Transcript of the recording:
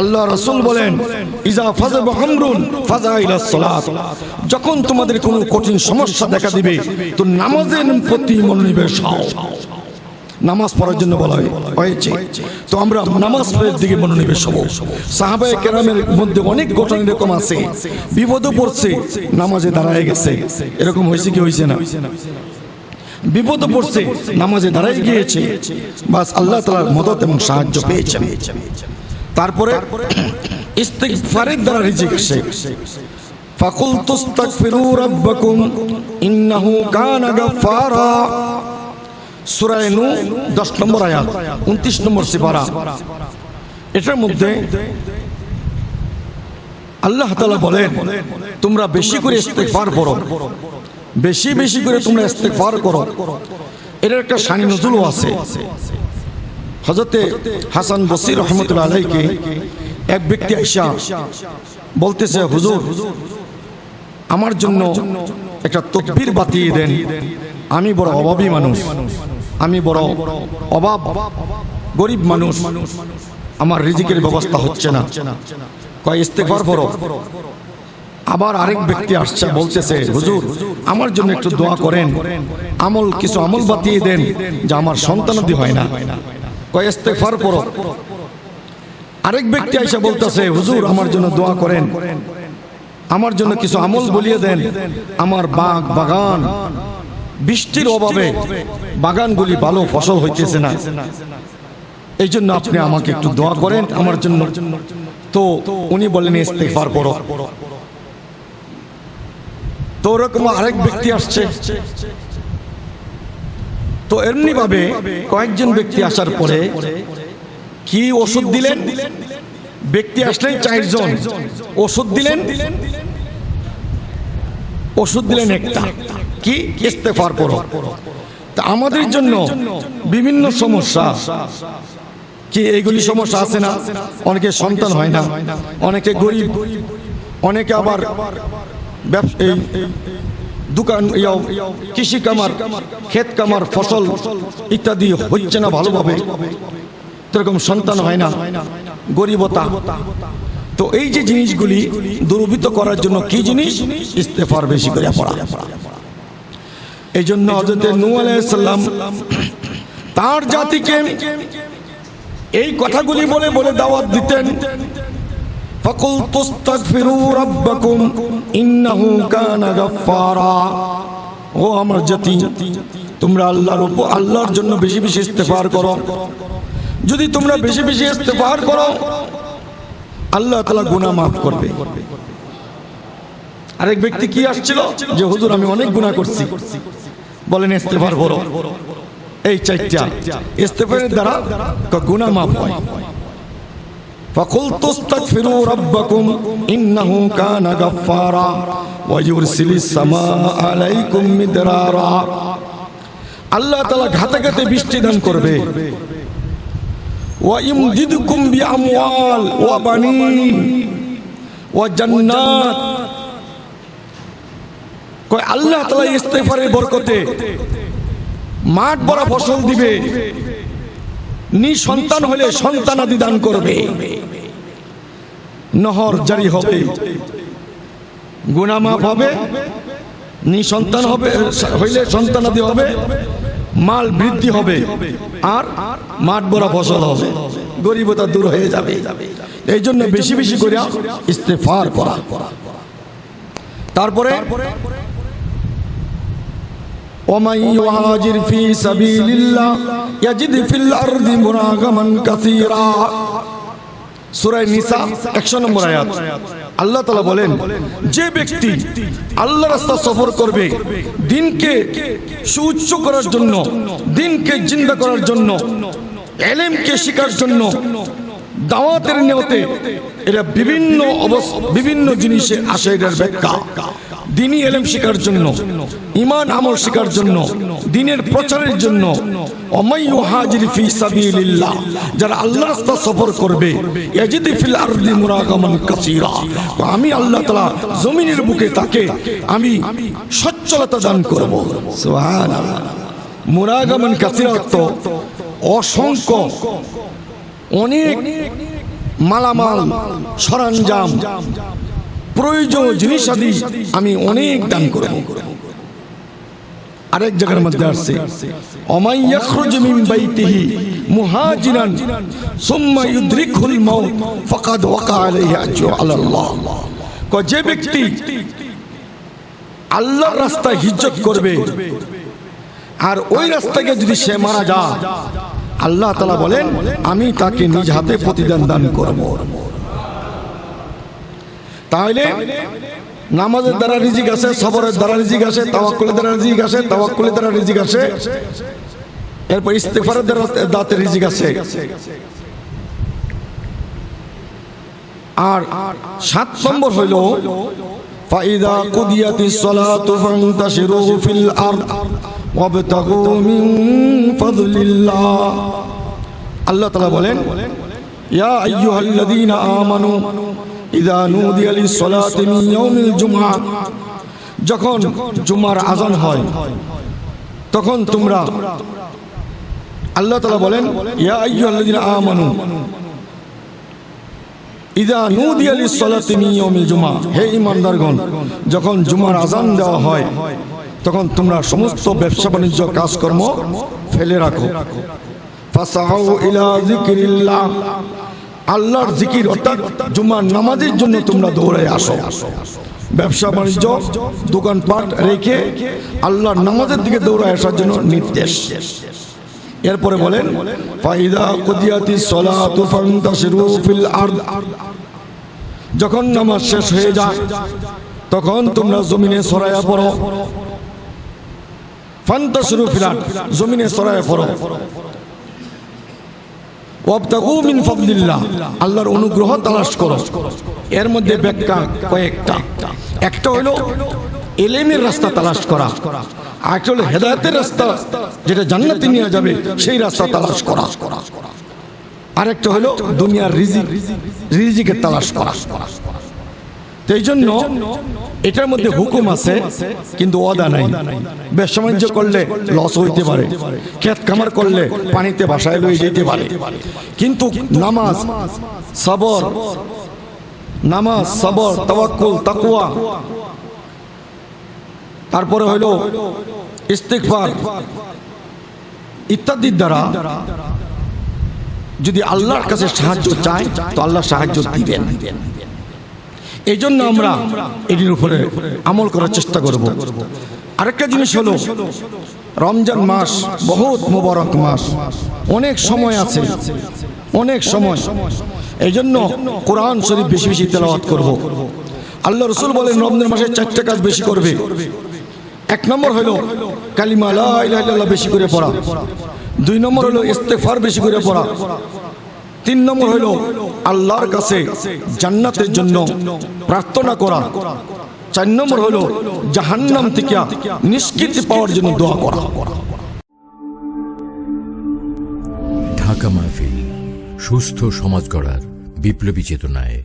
আল্লাহ রাসূল বলেন ইজা ফাযাবা আমরুন ফাযা ইলাস সালাত, যখন তোমাদের কোনো কঠিন সমস্যা দেখা দিবে তো নামাজের প্রতি মনোনিবেশ হও। নামাজ পড়ার জন্য বলা হয়েছে, তো আমরা নামাজ পড়ার দিকে মনোনিবেশ হব। সাহাবায়ে কেরামের মধ্যে অনেক ঘটনা এরকম আছে, বিপদে পড়ছে নামাজে দাঁড়ায় গেছে, এরকম হয়েছে কি হয়েছে না? বিপদে পড়ছে নামাজে দাঁড়ায় গিয়েছে, বাস আল্লাহ তাআলার মদদ এবং সাহায্য পেয়েছেন। তারপরে ইস্তিগফারের দ্বারা রিজিক আসে। ফাকুলতু আস্তাগফিরু রাব্বাকুম ইন্নাহু কানা গাফফারা, সূরা নূহ 10 নম্বর আয়াত 29 নম্বর সিপারা। এটার মধ্যে আল্লাহ তাআলা বলেন তোমরা বেশি করে ইস্তিগফার করো, বেশি বেশি করে তোমরা ইস্তিগফার করো। এর একটা শানি নজুলও আছে। হযরতে হাসান বসরি রাহমাতুল্লাহ আলাইহি এক ব্যক্তি আয়েশা বলতেছে, হুজুর আমার জন্য একটা তাকবীর বাতিয়ে দেন, আমি বড় অভাবী মানুষ, আমি বড় অভাব গরিব মানুষ, আমার রিজিকের ব্যবস্থা হচ্ছে না। কয় ইস্তিগফার করো। আবার আরেক ব্যক্তি আসছে বলতেছে, হুজুর আমার জন্য একটু দোয়া করেন, কিছু আমল বাতিয়ে দেন যে আমার সন্তানাদি হয় না। কয় ইস্তিগফার করো। আরেক ব্যক্তি এসে বলতেছে, হুজুর আমার জন্য দোয়া করেন, আমার জন্য কিছু আমল বলিয়ে দেন, আমার বাগান বৃষ্টির অভাবে বাগানগুলি ভালো ফসল হইতেছে না, এই জন্য আপনি আমাকে একটু দোয়া করেন আমার জন্য। তো উনি বলেন ইস্তিগফার করো। তো ওরকম আরেক ব্যক্তি আসছে, তো এমনি ভাবে কয়েকজন ব্যক্তি আসার পরে কি ওষুধ দিলেন? ব্যক্তি আসলেন 4 জন, ওষুধ দিলেন একটা, কি ইস্তিগফার করো। তা আমাদের জন্য বিভিন্ন সমস্যা, কি এইগুলি সমস্যা আছে না? অনেকে সন্তান হয় না, অনেকে গরিব, অনেকে আবার দোকান কৃষি কামার, ক্ষেত কামার, ফসল ইত্যাদি হচ্ছে না ভালোভাবে, এরকম সন্তান হয় না, গরিবতা। তো এই যে জিনিসগুলি দূরীভূত করার জন্য কি জিনিস? ইস্তিগফার বেশি করে পড়া। এই জন্য হযরত নূহ আলাইহিস সালাম তার জাতিকে এই কথাগুলি বলে বলে দাওয়াত দিতেন। ফাকুলতু আস্তাগফিরু রাব্বাকুম ইন্নাহু কানা গাফফারা, ও আমার জাতি তোমরা আল্লাহর জন্য বেশি বেশি ইস্তিগফার করো। যদি তোমরা বেশি বেশি ইস্তিগফার করো আল্লাহ তাআলা গুনাহ মাফ করবে। আরেক ব্যক্তি কি আসছিল যে হুজুর আমি অনেক গুনাহ করছি, বলেন ইস্তিগফার করো। এই 4টা ইস্তিগফারের দ্বারা গুনাহ মাফ হয়। ফাকুলতু আস্তাগফিরু রাব্বাকুম ইন্নাহু কানা গাফফারা ওয়া ইউরসিলিস সামাআ আলাইকুম মিদরারা, আল্লাহ তাআলা ঘাতে ঘাতে বৃষ্টি দান করবে। ওয়া ইমদিদুকুম বিআমওয়াল ওয়া বানিন ওয়া জান্নাত, কয় আল্লাহ তাআলা ইস্তিগফারের বরকতে মাঠ ভরা ফসল দিবে, নিঃসন্তান হলে সন্তানাদি দান করবে, নহর জারি হবে, গুনাহ মাফ হবে, নিঃসন্তান হইলে সন্তানাদি হবে, মাল বৃদ্ধি হবে, আর মাঠ ভরা ফসল হবে, গরিবতা দূর হয়ে যাবে। এই জন্য বেশি বেশি করে ইস্তিগফার করা। তারপরে ومن يهاجر في سبيل الله يجد في الأرض مراغما كثيرا, সূরা নিসা 100 নম্বর আয়াত। আল্লাহ তাআলা বলেন যে ব্যক্তি আল্লাহর রাস্তা সফর করবে দিনকে সুউচ্চ করার জন্য, দিনকে জিন্দা করার জন্য, ইলমকে শিখার জন্য, দাওয়াতের নিয়তে, এরা বিভিন্ন জিনিসে আসে। এটার ব্যাখ্যা দ্বীনি ইলম শেখার জন্য, ঈমান আমল শেখার জন্য, দ্বীনের প্রচারের জন্য। ওমাই ইউহাজির ফি সাবিলিল্লাহ, যারা আল্লাহর রাস্তা সফর করবে, ইয়াজিদ ফিল আরদি মুরাগামান কাসীরা, আমি আল্লাহ তাআলা জমিনের বুকে তাকে আমি সচ্ছলতা দান করব। সুবহানাল্লাহ। মুরাগামান কাসীরা অর্থ অসংখ্য, অনেক মালামাল, সরঞ্জাম, প্রয়োজনীয় জিনিসাদি আমি অনেক দান করব। আরেক জায়গার মধ্যে আসছে ওমাই ইয়াখরুজু মিন বাইতিহি মুহাজিরান সুম্মা ইউদরিকুল মাউত ফাকাদ ওয়াকা আলাইহি আজরু আলাল্লাহ। যে ব্যক্তি আল্লাহর রাস্তায় হিজরত করবে আর ওই রাস্তাকে যদি সে মারা যায়, আল্লাহ তাআলা বলেন আমি তাকে নিজ হাতে প্রতিদান দান করব। তাহলে নামাজের দ্বারা রিজিক আসে, সবরের দ্বারা রিজিক আসে, তাওয়াক্কুলের দ্বারা রিজিক আসে, তাওয়াক্কুলের দ্বারা রিজিক আসে, এরপর ইস্তিগফারের দ্বারা দাতে রিজিক আসে। আর 7 নম্বর হইল ফাইদা কুদিয়াতিস সালাতু ফান্তাশিরু ফিল আরদ ওয়াবতাগু মিন ফাদলিল্লাহ। আল্লাহ তাআলা বলেন ইয়া আইয়ুহাল্লাযীনা আমানু ইযা নুদিয়া লিস-সালাতি মিন ইয়াউমিল জুমআহ, যখন জুমার আযান হয় তখন তোমরা, আল্লাহ তাআলা বলেন ইয়া আইয়ুহাল্লাযীনা আমানু ইযা নুদিয়া লিস-সালাতি মিন ইয়াউমিল জুমআহ, হে ঈমানদারগণ যখন জুমার আযান দেওয়া হয় তখন তোমরা সমস্ত ব্যবসা বাণিজ্য কাজকর্ম ফেলে রাখো। ফাসাউ ইলা যিকরিল্লাহ, আল্লাহর জিকির অর্থাৎ জুমার নামাজের জন্য তোমরা দৌড়ে আসো। ব্যবসা বাণিজ্য দোকানপাট রেখে আল্লাহর নামাজের দিকে দৌড়ে আসার জন্য নির্দেশ। এরপরে বলেন ফাইদা কুদিয়াতিস সালাতু ফান্তাশিরু ফিল আরদ, যখন নামাজ শেষ হয়ে যায় তখন তোমরা জমিনে ছড়ায়া পড়ো। ফান্তাশিরু ফিল আরদ, জমিনে ছড়ায়া পড়ো। ওয়াবতাগু মিন ফাদলিল্লাহ, আল্লাহর অনুগ্রহ তালাশ করো। এর মধ্যে ব্যাখ্যা কয়েকটা। একটা হলো ইলমের রাস্তা তালাশ করা, আরেকটা হলো হেদায়েতের রাস্তা যেটা জান্নাতে নিয়ে যাবে সেই রাস্তা তালাশ করা, আরেকটা হলো দুনিয়ার রিজিকের তালাশ করা। তো এই জন্য এটার মধ্যে হুকুম আছে কিন্তু ওয়াদা নাই। ব্যবসা বাণিজ্য করলে লস হইতে পারে, ক্ষেত খামার করলে পানিতে ভাসায় লয়ে যেতে পারে, কিন্তু নামাজ, সবর, তাওয়াক্কুল, তাকওয়া, তারপরে হলো ইস্তিগফার ইত্যাদির দ্বারা যদি আল্লাহর কাছে সাহায্য চাই তো আল্লাহ সাহায্য দিবেন। এই জন্য আমরা এটির উপরে আমল করার চেষ্টা করব। আরেকটা জিনিস হলো রমজান মাস বহুত মুবারক মাস, অনেক সময় আছে, অনেক সময়। এই জন্য কোরআন শরীফ বেশি বেশি তেলাওয়াত করব। আল্লাহ রাসূল বলেন রমজান মাসে 4টা কাজ বেশি করবে। 1 নম্বর হলো কালিমা লা ইলাহা ইল্লাল্লাহ বেশি করে পড়া, 2 নম্বর হলো ইস্তিগফার বেশি করে পড়া, 3 নম্বর হলো আল্লাহর কাছে জান্নাতের জন্য প্রার্থনা করা, 4 নম্বর হলো জাহান্নাম থেকে নিষ্কৃতি পাওয়ার জন্য দোয়া করা। ঢাকা মাহফিল, সুস্থ সমাজ গড়ার বিপ্লবী চেতনায়।